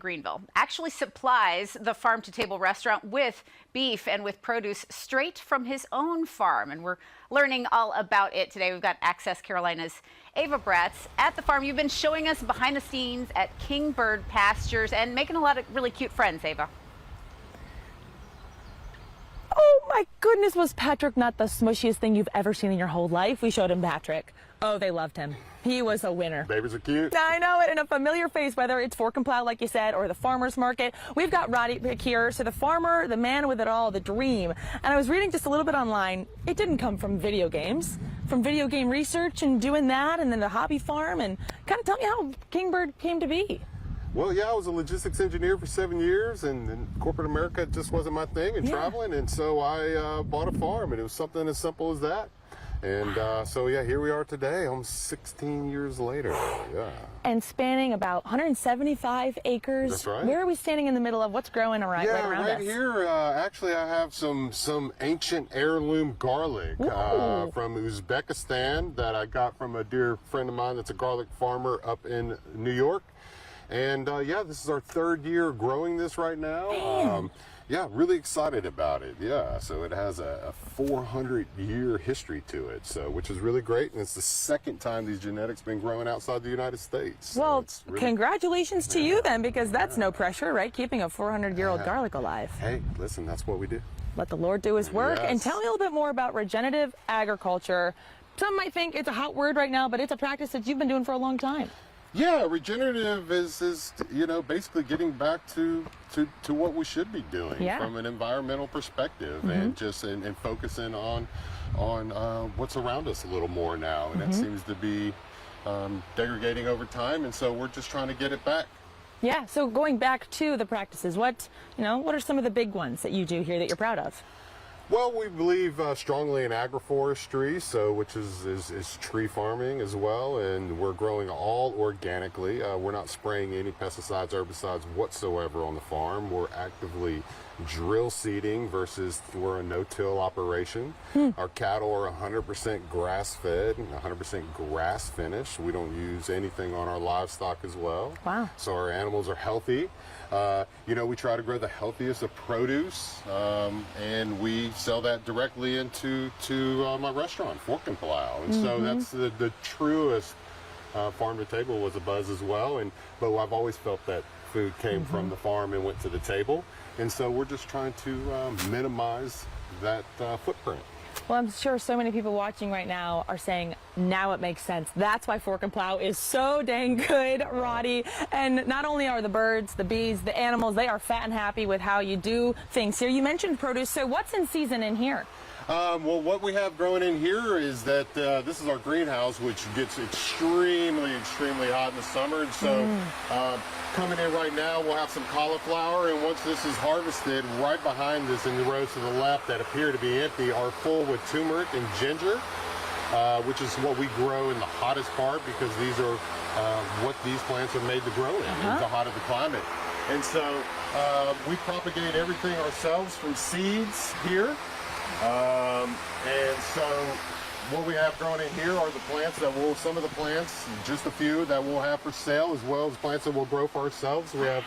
Greenville actually supplies the farm-to-table restaurant with beef and with produce straight from his own farm. And we're learning all about it today. We've got Access Carolina's Ava Bratz at the farm. You've been showing us behind the scenes at Kingbird Pastures and making a lot of really cute friends, Ava. Oh my goodness, was Patrick not the smushiest thing you've ever seen in your whole life? We showed him Patrick. Oh, they loved him. He was a winner. Babies are cute. I know it, and a familiar face, whether it's Fork and Plow, like you said, or the farmer's market. We've got Roddy here, so the farmer, the man with it all, the dream. And I was reading just a little bit online. It didn't come from video games, from video game research and doing that, and then the hobby farm, and kind of tell me how Kingbird came to be. Well, yeah, I was a logistics engineer for 7 years, and corporate America just wasn't my thing, and traveling, and so I bought a farm, and it was something as simple as that. And so, yeah, here we are today, almost 16 years later. Yeah. And spanning about 175 acres. That's right. Where are we standing in the middle of what's growing right around us? Right here, actually, I have some ancient heirloom garlic from Uzbekistan that I got from a dear friend of mine that's a garlic farmer up in New York. And yeah, this is our third year growing this right now. Yeah, really excited about it. Yeah, so it has a 400-year history to it, so which is really great. And it's the second time these genetics been growing outside the United States. So well, really, congratulations to you then, because that's no pressure, right? Keeping a 400-year-old garlic alive. Hey, listen, that's what we do. Let the Lord do his work. Yes. And tell me a little bit more about regenerative agriculture. Some might think it's a hot word right now, but it's a practice that you've been doing for a long time. Yeah, regenerative is you know, basically getting back to what we should be doing from an environmental perspective, and just and focusing on what's around us a little more now, and that seems to be degrading over time, and so we're just trying to get it back. Yeah, so going back to the practices, what are some of the big ones that you do here that you're proud of? Well, we believe strongly in agroforestry, so which is tree farming as well, and we're growing all organically. We're not spraying any pesticides, herbicides whatsoever on the farm. We're actively drill seeding versus we're a no-till operation. Our cattle are 100% grass-fed, 100% grass-finished. We don't use anything on our livestock as well. Wow. So our animals are healthy. You know, we try to grow the healthiest of produce, and we sell that directly into my restaurant, Fork and Plow. And so that's the truest farm to table was a buzz as well. But I've always felt that food came from the farm and went to the table. And so we're just trying to minimize that footprint. Well, I'm sure so many people watching right now are saying, now it makes sense. That's why Fork and Plow is so dang good, Roddy. And not only are the birds, the bees, the animals, they are fat and happy with how you do things here. You mentioned produce, so what's in season in here? Well, what we have growing in here is that this is our greenhouse, which gets extremely hot in the summer. And so coming in right now, we'll have some cauliflower. And once this is harvested, right behind us in the rows to the left that appear to be empty are full with turmeric and ginger, which is what we grow in the hottest part, because these are what these plants are made to grow in, the hotter the climate. And so we propagate everything ourselves from seeds here. And so what we have growing in here are the plants that some of the plants, just a few that we'll have for sale, as well as plants that we'll grow for ourselves. We have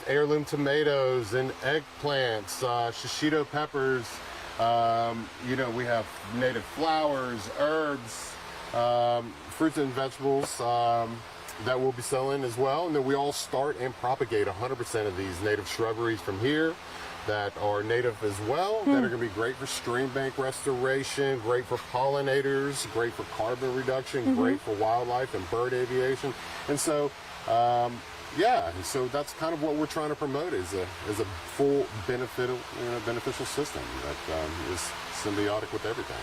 heirloom tomatoes and eggplants, shishito peppers, you know, we have native flowers, herbs, fruits and vegetables that we'll be selling as well. And then we all start and propagate 100% of these native shrubberies from here that are native as well, that are going to be great for stream bank restoration, great for pollinators, great for carbon reduction, great for wildlife and bird aviation. And so, yeah, so that's kind of what we're trying to promote is a full beneficial system that is symbiotic with everything.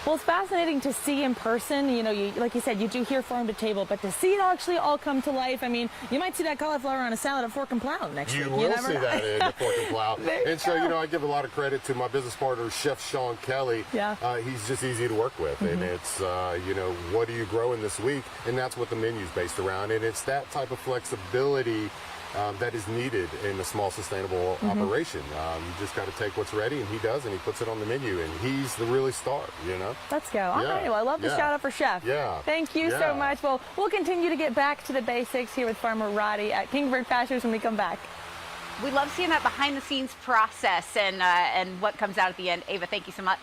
Well, it's fascinating to see in person. You know, like you said, you do hear farm to table, but to see it actually all come to life. I mean, you might see that cauliflower on a salad at Fork and Plow next week. You will see that in the Fork and Plow. And so, you know, I give a lot of credit to my business partner, Chef Sean Kelly. Yeah. He's just easy to work with. And it's, you know, what are you growing this week? And that's what the menu's based around. And it's that type of flexibility that is needed in a small sustainable operation. You just got to take what's ready, and he does, and he puts it on the menu, and he's the really star, you know? Let's go. All right. Well, I love the shout out for Chef. Yeah. Thank you so much. Well, we'll continue to get back to the basics here with Farmer Roddy at Kingbird Pastures when we come back. We love seeing that behind the scenes process and what comes out at the end. Ava, thank you so much.